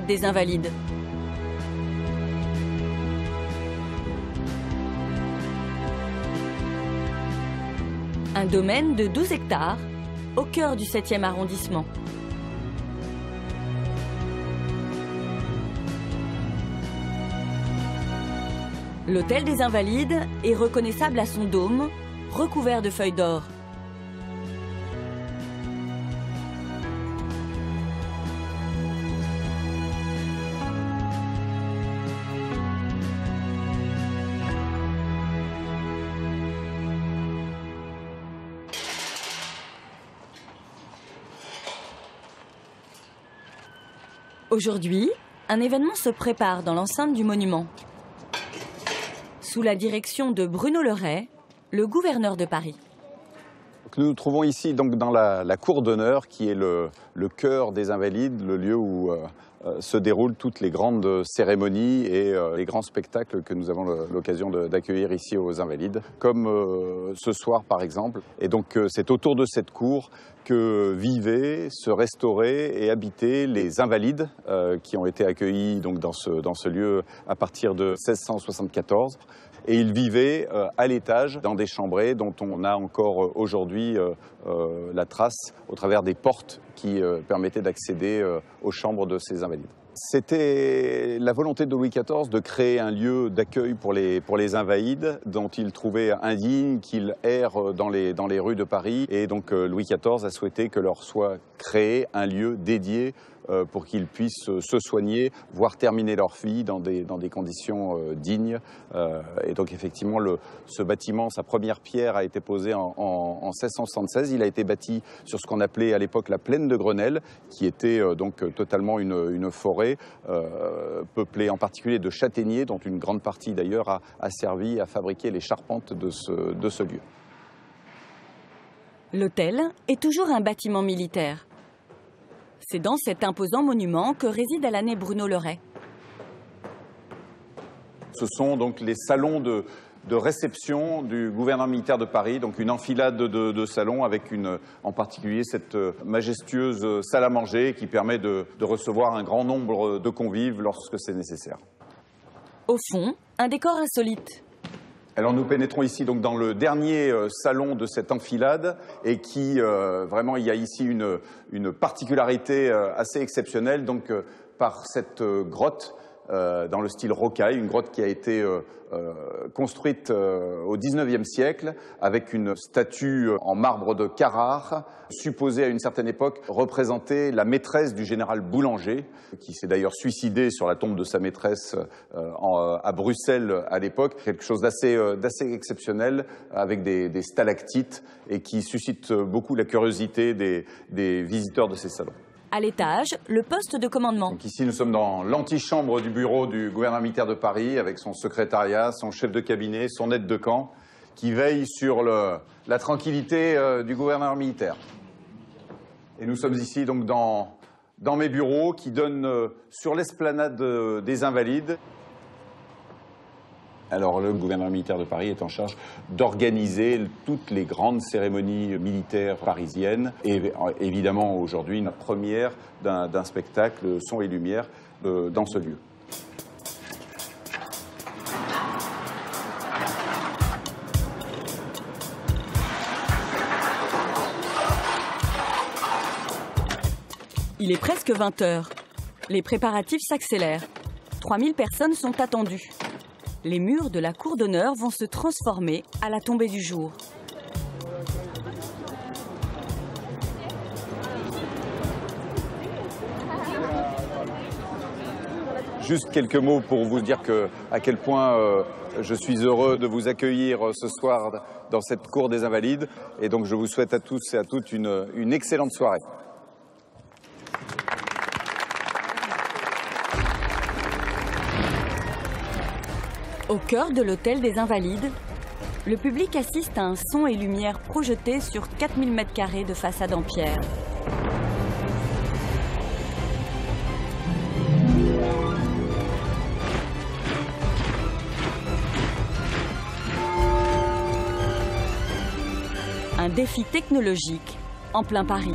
des Invalides. Un domaine de 12 hectares au cœur du 7e arrondissement. L'hôtel des Invalides est reconnaissable à son dôme, recouvert de feuilles d'or. Aujourd'hui, un événement se prépare dans l'enceinte du monument. Sous la direction de Bruno Le Ray, le gouverneur de Paris. Nous nous trouvons ici donc, dans la cour d'honneur qui est le cœur des Invalides, le lieu où se déroulent toutes les grandes cérémonies et les grands spectacles que nous avons l'occasion d'accueillir ici aux Invalides, comme ce soir par exemple. Et donc c'est autour de cette cour que vivaient, se restauraient et habitaient les Invalides qui ont été accueillis donc, dans ce lieu à partir de 1674. Et ils vivaient à l'étage dans des chambrées dont on a encore aujourd'hui la trace au travers des portes qui permettaient d'accéder aux chambres de ces Invalides. C'était la volonté de Louis XIV de créer un lieu d'accueil pour les Invalides dont il trouvait indigne qu'ils errent dans les rues de Paris. Et donc Louis XIV a souhaité que leur soit créé un lieu dédié pour qu'ils puissent se soigner, voire terminer leur vie dans des conditions dignes. Et donc effectivement, ce bâtiment, sa première pierre a été posée en 1676. Il a été bâti sur ce qu'on appelait à l'époque la plaine de Grenelle, qui était donc totalement une forêt peuplée en particulier de châtaigniers, dont une grande partie d'ailleurs a servi à fabriquer les charpentes de ce lieu. L'hôtel est toujours un bâtiment militaire. C'est dans cet imposant monument que réside à l'année Bruno Le Ray. Ce sont donc les salons de réception du gouvernement militaire de Paris, donc une enfilade de salons avec en particulier cette majestueuse salle à manger qui permet de recevoir un grand nombre de convives lorsque c'est nécessaire. Au fond, un décor insolite. Alors nous pénétrons ici donc dans le dernier salon de cette enfilade et qui vraiment il y a ici une particularité assez exceptionnelle donc par cette grotte dans le style rocaille, une grotte qui a été construite au XIXe siècle avec une statue en marbre de Carrare, supposée à une certaine époque représenter la maîtresse du général Boulanger, qui s'est d'ailleurs suicidé sur la tombe de sa maîtresse à Bruxelles à l'époque. Quelque chose d'assez exceptionnel avec des stalactites et qui suscite beaucoup la curiosité des visiteurs de ces salons. À l'étage, le poste de commandement. Donc ici, nous sommes dans l'antichambre du bureau du gouvernement militaire de Paris, avec son secrétariat, son chef de cabinet, son aide de camp, qui veille sur la tranquillité du gouvernement militaire. Et nous sommes ici donc dans mes bureaux qui donnent sur l'esplanade des Invalides. Alors le gouvernement militaire de Paris est en charge d'organiser toutes les grandes cérémonies militaires parisiennes. Et évidemment aujourd'hui une première d'un spectacle son et lumière dans ce lieu. Il est presque 20 h. Les préparatifs s'accélèrent. 3000 personnes sont attendues. Les murs de la cour d'honneur vont se transformer à la tombée du jour. Juste quelques mots pour vous dire à quel point je suis heureux de vous accueillir ce soir dans cette cour des Invalides. Et donc je vous souhaite à tous et à toutes une excellente soirée. Au cœur de l'hôtel des Invalides, le public assiste à un son et lumière projetés sur 4000 m² de façade en pierre. Un défi technologique en plein Paris.